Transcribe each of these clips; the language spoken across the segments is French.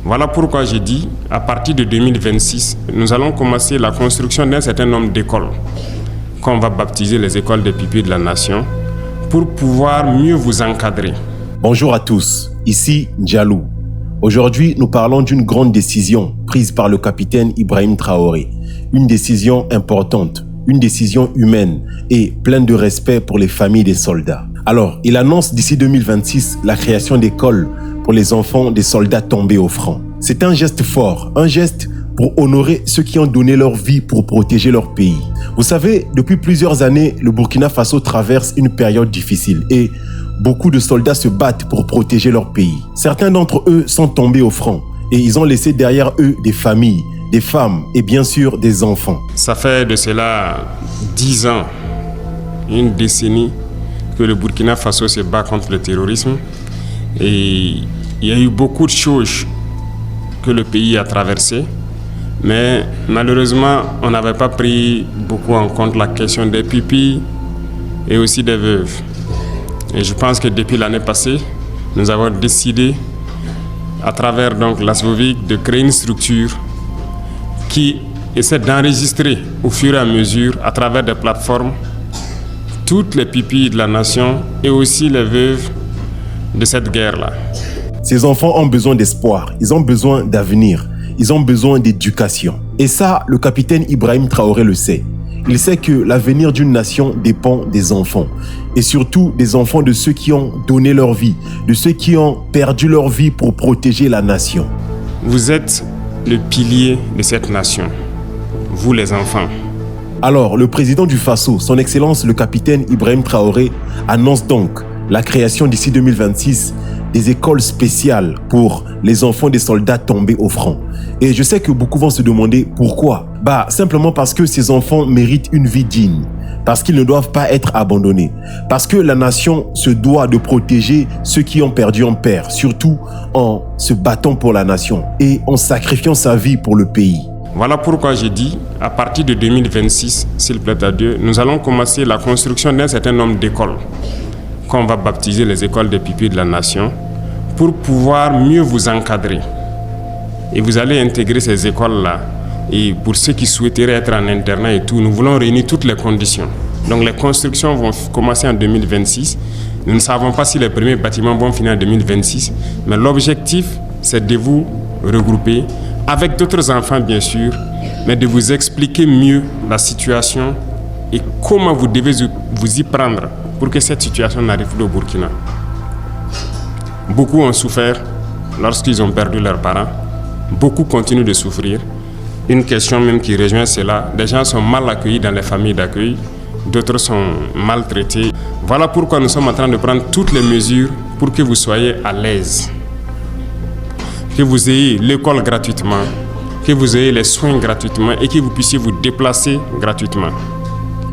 Voilà pourquoi j'ai dit, à partir de 2026, nous allons commencer la construction d'un certain nombre d'écoles, qu'on va baptiser les écoles des pupilles de la nation, pour pouvoir mieux vous encadrer. Bonjour à tous, ici Ndialou. Aujourd'hui, nous parlons d'une grande décision prise par le capitaine Ibrahim Traoré. Une décision importante, une décision humaine et pleine de respect pour les familles des soldats. Alors, il annonce d'ici 2026 la création d'écoles pour les enfants des soldats tombés au front. C'est un geste fort, un geste pour honorer ceux qui ont donné leur vie pour protéger leur pays. Vous savez, depuis plusieurs années, le Burkina Faso traverse une période difficile et beaucoup de soldats se battent pour protéger leur pays. Certains d'entre eux sont tombés au front et ils ont laissé derrière eux des familles, des femmes et bien sûr des enfants. Ça fait de cela 10 ans, une décennie, que le Burkina Faso se bat contre le terrorisme. Et il y a eu beaucoup de choses que le pays a traversées, mais malheureusement, on n'avait pas pris beaucoup en compte la question des pupilles et aussi des veuves. Et je pense que depuis l'année passée, nous avons décidé, à travers donc l'ASVOVIC, de créer une structure qui essaie d'enregistrer au fur et à mesure, à travers des plateformes, toutes les pupilles de la nation et aussi les veuves de cette guerre-là. Ces enfants ont besoin d'espoir, ils ont besoin d'avenir, ils ont besoin d'éducation. Et ça, le capitaine Ibrahim Traoré le sait. Il sait que l'avenir d'une nation dépend des enfants. Et surtout des enfants de ceux qui ont donné leur vie, de ceux qui ont perdu leur vie pour protéger la nation. Vous êtes le pilier de cette nation, vous les enfants. Alors, le président du Faso, son Excellence le capitaine Ibrahim Traoré, annonce donc la création d'ici 2026 des écoles spéciales pour les enfants des soldats tombés au front. Et je sais que beaucoup vont se demander pourquoi. Simplement parce que ces enfants méritent une vie digne, parce qu'ils ne doivent pas être abandonnés, parce que la nation se doit de protéger ceux qui ont perdu un père, surtout en se battant pour la nation et en sacrifiant sa vie pour le pays. Voilà pourquoi j'ai dit, à partir de 2026, s'il plaît à Dieu, nous allons commencer la construction d'un certain nombre d'écoles, qu'on va baptiser les écoles des pupilles de la nation, pour pouvoir mieux vous encadrer. Et vous allez intégrer ces écoles-là. Et pour ceux qui souhaiteraient être en internat et tout, nous voulons réunir toutes les conditions. Donc les constructions vont commencer en 2026. Nous ne savons pas si les premiers bâtiments vont finir en 2026, mais l'objectif, c'est de vous regrouper avec d'autres enfants, bien sûr, mais de vous expliquer mieux la situation et comment vous devez vous y prendre pour que cette situation n'arrive plus au Burkina. Beaucoup ont souffert lorsqu'ils ont perdu leurs parents. Beaucoup continuent de souffrir. Une question même qui rejoint cela, des gens sont mal accueillis dans les familles d'accueil, d'autres sont maltraités. Voilà pourquoi nous sommes en train de prendre toutes les mesures pour que vous soyez à l'aise. Que vous ayez l'école gratuitement, que vous ayez les soins gratuitement et que vous puissiez vous déplacer gratuitement.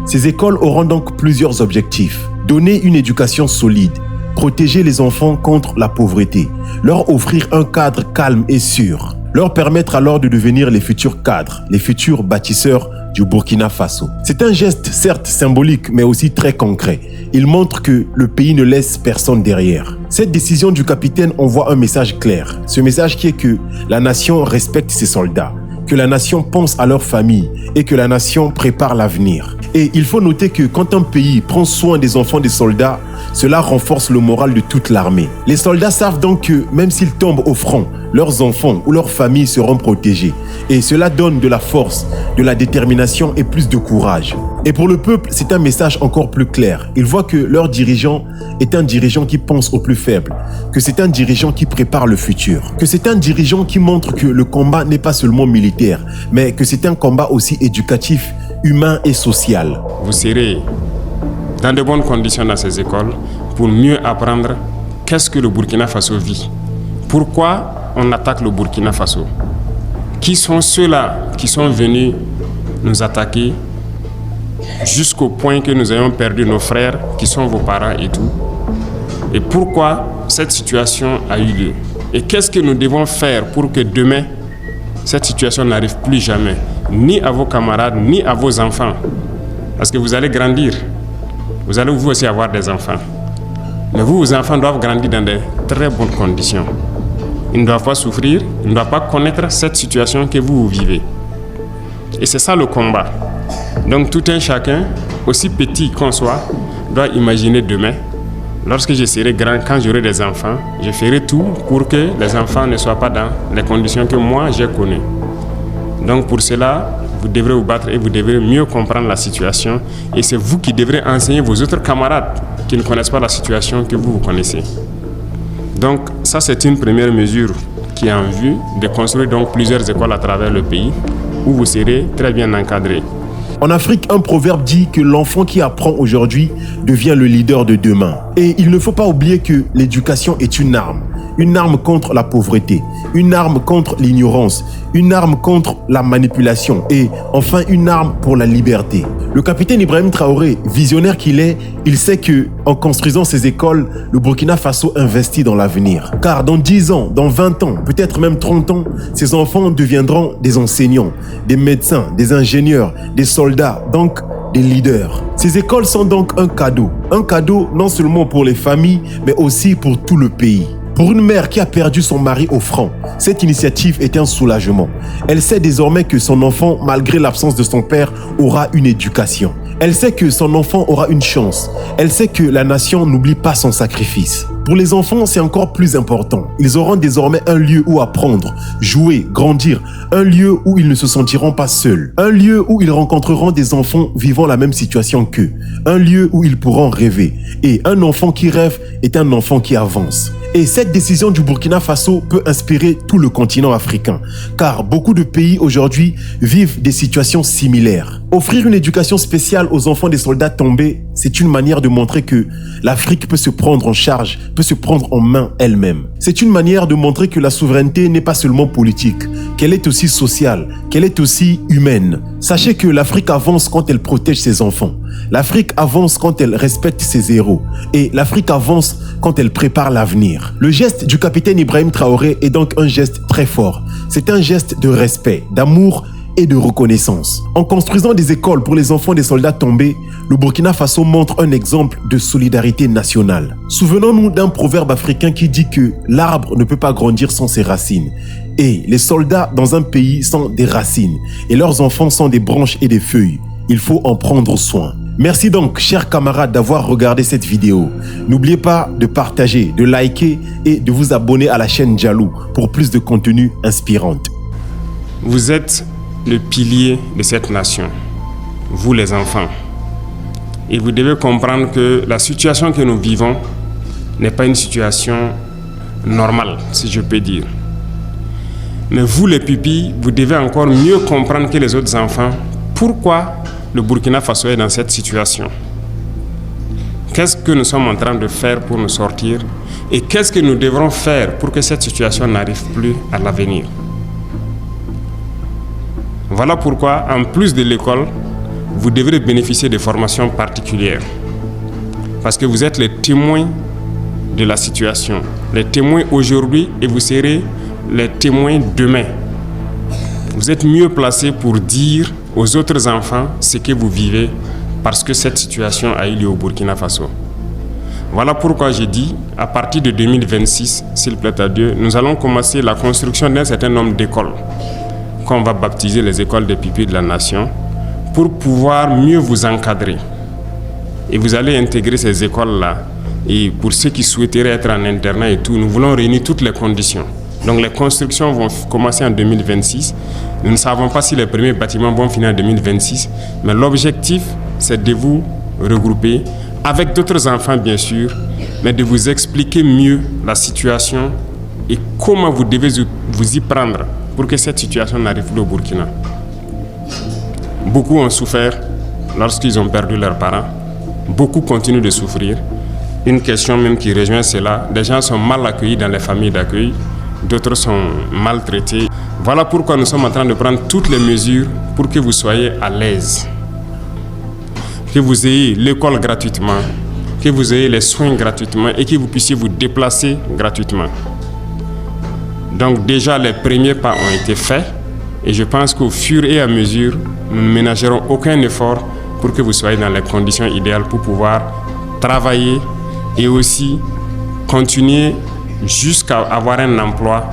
Ces écoles auront donc plusieurs objectifs. Donner une éducation solide, protéger les enfants contre la pauvreté, leur offrir un cadre calme et sûr, leur permettre alors de devenir les futurs cadres, les futurs bâtisseurs du Burkina Faso. C'est un geste certes symbolique mais aussi très concret. Il montre que le pays ne laisse personne derrière. Cette décision du capitaine envoie un message clair. Ce message qui est que la nation respecte ses soldats, que la nation pense à leur famille et que la nation prépare l'avenir. Et il faut noter que quand un pays prend soin des enfants des soldats, cela renforce le moral de toute l'armée. Les soldats savent donc que même s'ils tombent au front, leurs enfants ou leurs familles seront protégés. Et cela donne de la force, de la détermination et plus de courage. Et pour le peuple, c'est un message encore plus clair. Ils voient que leur dirigeant est un dirigeant qui pense aux plus faibles, que c'est un dirigeant qui prépare le futur, que c'est un dirigeant qui montre que le combat n'est pas seulement militaire, mais que c'est un combat aussi éducatif, humain et social. Vous serez dans de bonnes conditions dans ces écoles pour mieux apprendre qu'est-ce que le Burkina Faso vit. Pourquoi on attaque le Burkina Faso? Qui sont ceux-là qui sont venus nous attaquer jusqu'au point que nous ayons perdu nos frères qui sont vos parents et tout? Et pourquoi cette situation a eu lieu? Et qu'est-ce que nous devons faire pour que demain, cette situation n'arrive plus jamais, ni à vos camarades, ni à vos enfants? Parce que vous allez grandir. Vous allez vous aussi avoir des enfants. Mais vos enfants doivent grandir dans de très bonnes conditions. Ils ne doivent pas souffrir, ils ne doivent pas connaître cette situation que vous vivez. Et c'est ça le combat. Donc tout un chacun, aussi petit qu'on soit, doit imaginer demain, lorsque je serai grand, quand j'aurai des enfants, je ferai tout pour que les enfants ne soient pas dans les conditions que moi j'ai connues. Donc pour cela, vous devrez vous battre et vous devrez mieux comprendre la situation. Et c'est vous qui devrez enseigner vos autres camarades qui ne connaissent pas la situation que vous connaissez. Donc ça, c'est une première mesure qui est en vue de construire donc plusieurs écoles à travers le pays où vous serez très bien encadrés. En Afrique, un proverbe dit que l'enfant qui apprend aujourd'hui devient le leader de demain. Et il ne faut pas oublier que l'éducation est une arme contre la pauvreté, une arme contre l'ignorance, une arme contre la manipulation et enfin une arme pour la liberté. Le capitaine Ibrahim Traoré, visionnaire qu'il est, il sait que en construisant ces écoles, le Burkina Faso investit dans l'avenir. Car dans 10 ans, dans 20 ans, peut-être même 30 ans, ces enfants deviendront des enseignants, des médecins, des ingénieurs, des soldats, donc des leaders. Ces écoles sont donc un cadeau non seulement pour les familles, mais aussi pour tout le pays. Pour une mère qui a perdu son mari au front, cette initiative est un soulagement. Elle sait désormais que son enfant, malgré l'absence de son père, aura une éducation. Elle sait que son enfant aura une chance. Elle sait que la nation n'oublie pas son sacrifice. Pour les enfants, c'est encore plus important. Ils auront désormais un lieu où apprendre, jouer, grandir. Un lieu où ils ne se sentiront pas seuls. Un lieu où ils rencontreront des enfants vivant la même situation qu'eux. Un lieu où ils pourront rêver. Et un enfant qui rêve est un enfant qui avance. Et cette décision du Burkina Faso peut inspirer tout le continent africain, car beaucoup de pays aujourd'hui vivent des situations similaires. Offrir une éducation spéciale aux enfants des soldats tombés, c'est une manière de montrer que l'Afrique peut se prendre en charge, peut se prendre en main elle-même. C'est une manière de montrer que la souveraineté n'est pas seulement politique, qu'elle est aussi sociale, qu'elle est aussi humaine. Sachez que l'Afrique avance quand elle protège ses enfants. L'Afrique avance quand elle respecte ses héros. Et l'Afrique avance quand elle prépare l'avenir. Le geste du capitaine Ibrahim Traoré est donc un geste très fort. C'est un geste de respect, d'amour et de reconnaissance. En construisant des écoles pour les enfants des soldats tombés, le Burkina Faso montre un exemple de solidarité nationale. Souvenons-nous d'un proverbe africain qui dit que l'arbre ne peut pas grandir sans ses racines. Et les soldats dans un pays sont des racines et leurs enfants sont des branches et des feuilles. Il faut en prendre soin. Merci donc, chers camarades, d'avoir regardé cette vidéo. N'oubliez pas de partager, de liker et de vous abonner à la chaîne Djalou pour plus de contenu inspirant. Vous êtes le pilier de cette nation, vous les enfants. Et vous devez comprendre que la situation que nous vivons n'est pas une situation normale, si je peux dire. Mais vous, les pupilles, vous devez encore mieux comprendre que les autres enfants pourquoi le Burkina Faso est dans cette situation. Qu'est-ce que nous sommes en train de faire pour nous sortir et qu'est-ce que nous devrons faire pour que cette situation n'arrive plus à l'avenir. Voilà pourquoi, en plus de l'école, vous devrez bénéficier de formations particulières. Parce que vous êtes les témoins de la situation, les témoins aujourd'hui et vous serez les témoins demain. Vous êtes mieux placés pour dire aux autres enfants ce que vous vivez parce que cette situation a eu lieu au Burkina Faso. Voilà pourquoi j'ai dit, à partir de 2026, s'il plaît à Dieu, nous allons commencer la construction d'un certain nombre d'écoles qu'on va baptiser les écoles des pupilles de la nation pour pouvoir mieux vous encadrer. Et vous allez intégrer ces écoles-là. Et pour ceux qui souhaiteraient être en internat et tout, nous voulons réunir toutes les conditions. Donc les constructions vont commencer en 2026. Nous ne savons pas si les premiers bâtiments vont finir en 2026, mais l'objectif, c'est de vous regrouper avec d'autres enfants, bien sûr, mais de vous expliquer mieux la situation et comment vous devez vous y prendre pour que cette situation n'arrive plus au Burkina. Beaucoup ont souffert lorsqu'ils ont perdu leurs parents. Beaucoup continuent de souffrir. Une question même qui rejoint cela, des gens sont mal accueillis dans les familles d'accueil, d'autres sont maltraités. Voilà pourquoi nous sommes en train de prendre toutes les mesures pour que vous soyez à l'aise. Que vous ayez l'école gratuitement, que vous ayez les soins gratuitement et que vous puissiez vous déplacer gratuitement. Donc déjà, les premiers pas ont été faits et je pense qu'au fur et à mesure, nous ne ménagerons aucun effort pour que vous soyez dans les conditions idéales pour pouvoir travailler et aussi continuer jusqu'à avoir un emploi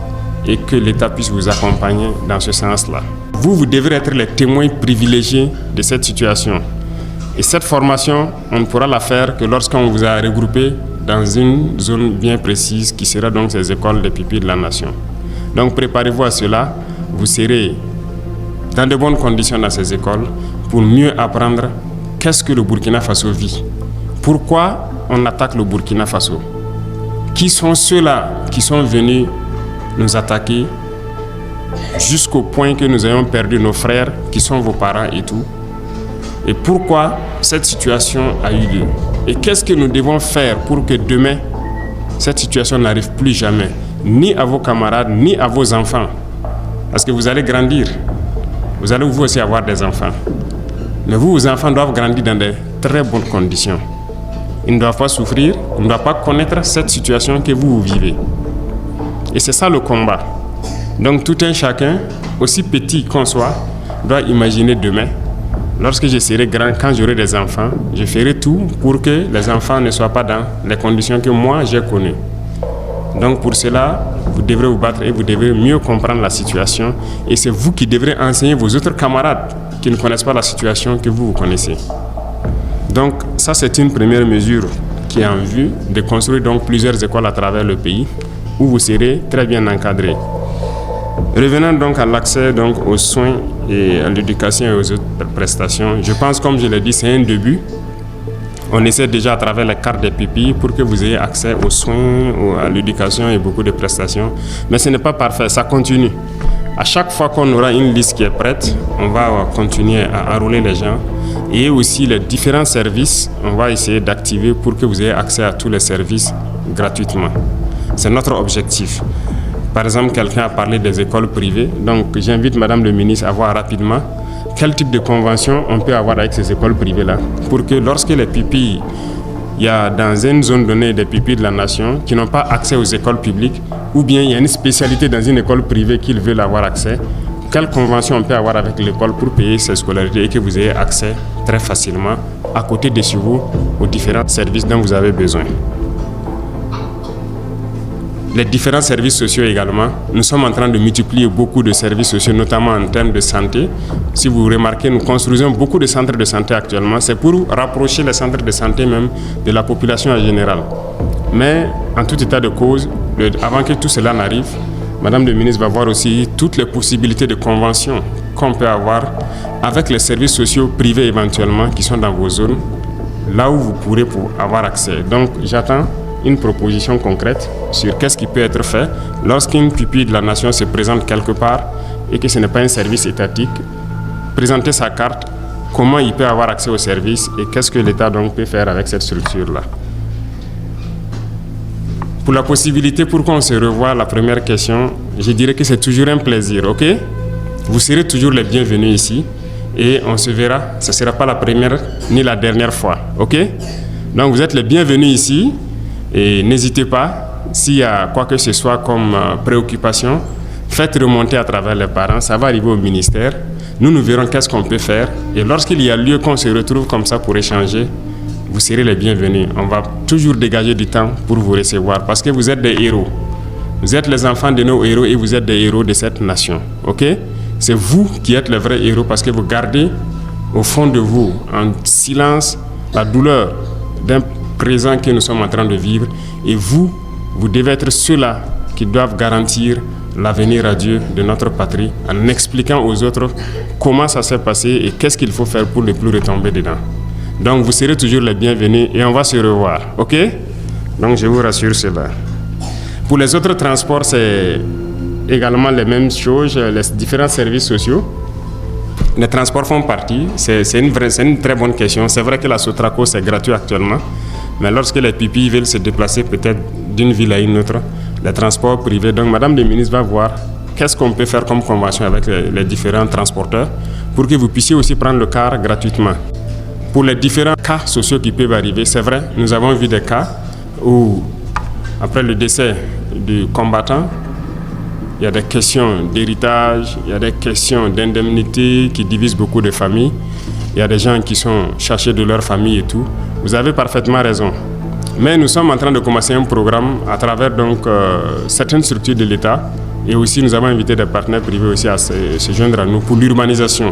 et que l'État puisse vous accompagner dans ce sens-là. Vous devrez être les témoins privilégiés de cette situation. Et cette formation, on ne pourra la faire que lorsqu'on vous a regroupé dans une zone bien précise qui sera donc ces écoles des pupilles de la nation. Donc préparez-vous à cela, vous serez dans de bonnes conditions dans ces écoles pour mieux apprendre qu'est-ce que le Burkina Faso vit. Pourquoi on attaque le Burkina Faso? Qui sont ceux-là qui sont venus nous attaquer jusqu'au point que nous ayons perdu nos frères qui sont vos parents et tout? Et pourquoi cette situation a eu lieu? Et qu'est-ce que nous devons faire pour que demain, cette situation n'arrive plus jamais, ni à vos camarades, ni à vos enfants? Parce que vous allez grandir. Vous allez vous aussi avoir des enfants. Mais vous, vos enfants doivent grandir dans de très bonnes conditions. Ils ne doivent pas souffrir, ils ne doivent pas connaître cette situation que vous vivez. Et c'est ça le combat. Donc tout un chacun, aussi petit qu'on soit, doit imaginer demain, lorsque je serai grand, quand j'aurai des enfants, je ferai tout pour que les enfants ne soient pas dans les conditions que moi j'ai connues. Donc pour cela, vous devrez vous battre et vous devrez mieux comprendre la situation. Et c'est vous qui devrez enseigner vos autres camarades qui ne connaissent pas la situation que vous connaissez. Donc ça, c'est une première mesure qui est en vue de construire donc plusieurs écoles à travers le pays où vous serez très bien encadrés. Revenant donc à l'accès donc aux soins et à l'éducation et aux autres prestations, je pense, comme je l'ai dit, c'est un début. On essaie déjà à travers les cartes des pupilles pour que vous ayez accès aux soins, à l'éducation et beaucoup de prestations. Mais ce n'est pas parfait, ça continue. À chaque fois qu'on aura une liste qui est prête, on va continuer à enrôler les gens. Et aussi les différents services, on va essayer d'activer pour que vous ayez accès à tous les services gratuitement. C'est notre objectif. Par exemple, quelqu'un a parlé des écoles privées. Donc j'invite Madame le ministre à voir rapidement quel type de convention on peut avoir avec ces écoles privées-là, pour que lorsque les pupilles, il y a dans une zone donnée des pupilles de la nation qui n'ont pas accès aux écoles publiques, ou bien il y a une spécialité dans une école privée qu'ils veulent avoir accès, quelle convention on peut avoir avec l'école pour payer ses scolarités et que vous ayez accès très facilement, à côté de chez vous, aux différents services dont vous avez besoin. Les différents services sociaux également, nous sommes en train de multiplier beaucoup de services sociaux, notamment en termes de santé. Si vous remarquez, nous construisons beaucoup de centres de santé actuellement. C'est pour rapprocher les centres de santé même de la population en général. Mais en tout état de cause, avant que tout cela n'arrive, Madame le ministre va voir aussi toutes les possibilités de convention qu'on peut avoir avec les services sociaux privés éventuellement qui sont dans vos zones, là où vous pourrez avoir accès. Donc j'attends une proposition concrète sur qu'est-ce qui peut être fait lorsqu'une pupille de la nation se présente quelque part et que ce n'est pas un service étatique. Présenter sa carte, comment il peut avoir accès au service et qu'est-ce que l'État donc peut faire avec cette structure-là. Pour la possibilité pour qu'on se revoie, la première question, je dirais que c'est toujours un plaisir, ok? Vous serez toujours les bienvenus ici et on se verra. Ce ne sera pas la première ni la dernière fois, ok? Donc vous êtes les bienvenus ici. Et n'hésitez pas, s'il y a quoi que ce soit comme préoccupation, faites remonter à travers les parents, ça va arriver au ministère. Nous verrons qu'est-ce qu'on peut faire. Et lorsqu'il y a lieu qu'on se retrouve comme ça pour échanger, vous serez les bienvenus. On va toujours dégager du temps pour vous recevoir parce que vous êtes des héros. Vous êtes les enfants de nos héros et vous êtes des héros de cette nation. Ok? C'est vous qui êtes les vrais héros parce que vous gardez au fond de vous, en silence, la douleur d'un présent que nous sommes en train de vivre, et vous devez être ceux-là qui doivent garantir l'avenir radieux de notre patrie en expliquant aux autres comment ça s'est passé et qu'est-ce qu'il faut faire pour ne plus retomber dedans. Donc vous serez toujours les bienvenus et on va se revoir, ok? Donc je vous rassure cela. Pour les autres transports, c'est également les mêmes choses, les différents services sociaux. Les transports font partie, c'est une très bonne question. C'est vrai que la Sotraco c'est gratuit actuellement. Mais lorsque les pupilles veulent se déplacer peut-être d'une ville à une autre, les transports privés, donc Madame le ministre va voir qu'est-ce qu'on peut faire comme convention avec les différents transporteurs pour que vous puissiez aussi prendre le car gratuitement. Pour les différents cas sociaux qui peuvent arriver, c'est vrai, nous avons vu des cas où, après le décès du combattant, il y a des questions d'héritage, il y a des questions d'indemnité qui divisent beaucoup de familles. Il y a des gens qui sont cherchés de leur famille et tout. Vous avez parfaitement raison. Mais nous sommes en train de commencer un programme à travers donc certaines structures de l'État Et aussi, nous avons invité des partenaires privés aussi à se joindre à nous pour l'urbanisation.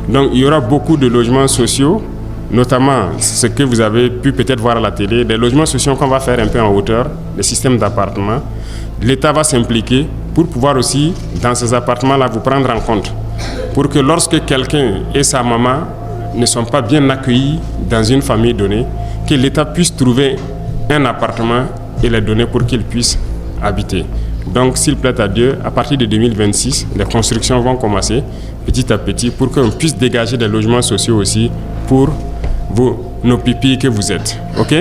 Donc, il y aura beaucoup de logements sociaux, notamment ce que vous avez pu peut-être voir à la télé, des logements sociaux qu'on va faire un peu en hauteur, des systèmes d'appartements. L'État va s'impliquer pour pouvoir aussi, dans ces appartements-là, vous prendre en compte. Pour que lorsque quelqu'un et sa maman ne sont pas bien accueillis dans une famille donnée, que l'État puisse trouver un appartement et les donner pour qu'ils puissent habiter. Donc, s'il plaît à Dieu, à partir de 2026, les constructions vont commencer petit à petit pour qu'on puisse dégager des logements sociaux aussi pour nos pipis que vous êtes. OK?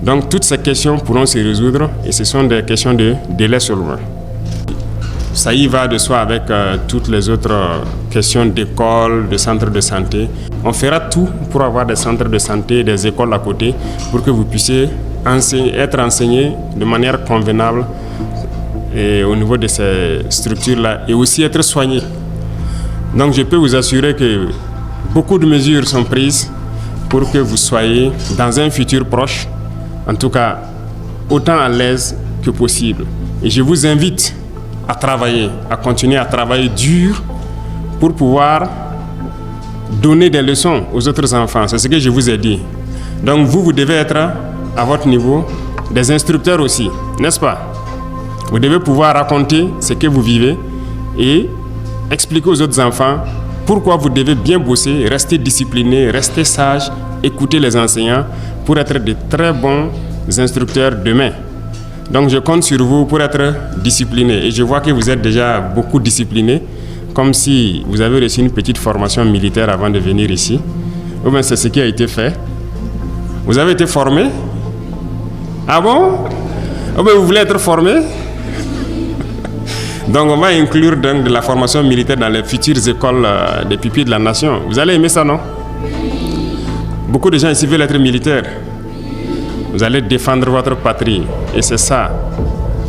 Donc, toutes ces questions pourront se résoudre et ce sont des questions de délai seulement. Ça y va de soi avec toutes les autres questions d'école, de centres de santé. On fera tout pour avoir des centres de santé, des écoles à côté pour que vous puissiez être enseigné de manière convenable et au niveau de ces structures-là et aussi être soigné. Donc je peux vous assurer que beaucoup de mesures sont prises pour que vous soyez dans un futur proche, en tout cas autant à l'aise que possible. Et je vous invite à travailler, à continuer à travailler dur pour pouvoir donner des leçons aux autres enfants. C'est ce que je vous ai dit. Donc vous devez être à votre niveau des instructeurs aussi, n'est-ce pas? Vous devez pouvoir raconter ce que vous vivez et expliquer aux autres enfants pourquoi vous devez bien bosser, rester discipliné, rester sage, écouter les enseignants pour être de très bons instructeurs demain. Donc je compte sur vous pour être discipliné et je vois que vous êtes déjà beaucoup discipliné, comme si vous avez reçu une petite formation militaire avant de venir ici. Ou bien c'est ce qui a été fait. Vous avez été formé? Ah bon? Ou bien vous voulez être formé? Donc on va inclure donc de la formation militaire dans les futures écoles des pupilles de la nation. Vous allez aimer ça, non? Beaucoup de gens ici veulent être militaires. Vous allez défendre votre patrie et c'est ça.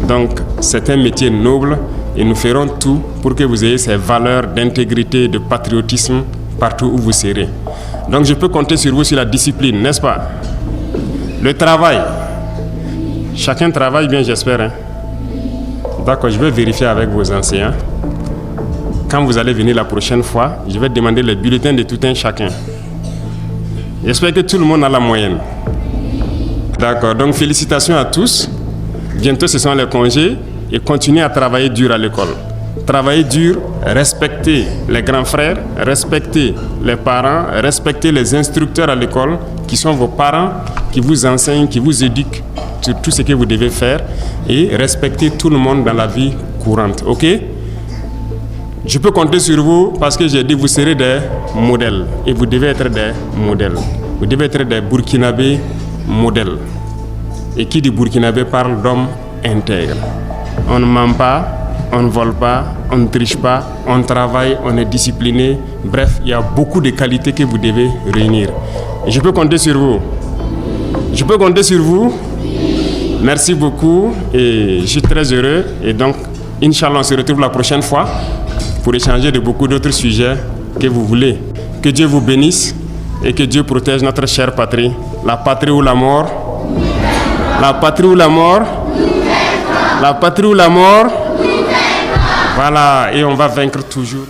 Donc c'est un métier noble et nous ferons tout pour que vous ayez ces valeurs d'intégrité, de patriotisme partout où vous serez. Donc je peux compter sur vous sur la discipline, n'est-ce pas? Le travail. Chacun travaille bien, j'espère. Hein? D'accord, je vais vérifier avec vos enseignants. Quand vous allez venir la prochaine fois, je vais demander les bulletins de tout un chacun. J'espère que tout le monde a la moyenne. D'accord, donc félicitations à tous. Bientôt ce sont les congés et continuez à travailler dur à l'école. Travailler dur, respectez les grands frères, respectez les parents, respectez les instructeurs à l'école qui sont vos parents, qui vous enseignent, qui vous éduquent sur tout ce que vous devez faire et respectez tout le monde dans la vie courante. Ok? Je peux compter sur vous parce que j'ai dit vous serez des modèles et vous devez être des modèles. Vous devez être des Burkinabés modèles. Et qui dit Burkinabé parle d'hommes intègres. On ne ment pas, on ne vole pas, on ne triche pas, on travaille, on est discipliné. Bref, il y a beaucoup de qualités que vous devez réunir. Et je peux compter sur vous. Je peux compter sur vous. Merci beaucoup et je suis très heureux. Et donc, Inch'Allah, on se retrouve la prochaine fois pour échanger de beaucoup d'autres sujets que vous voulez. Que Dieu vous bénisse et que Dieu protège notre chère patrie. La patrie ou la mort. La patrie ou la mort. La patrie ou la mort. Voilà, et on va vaincre toujours.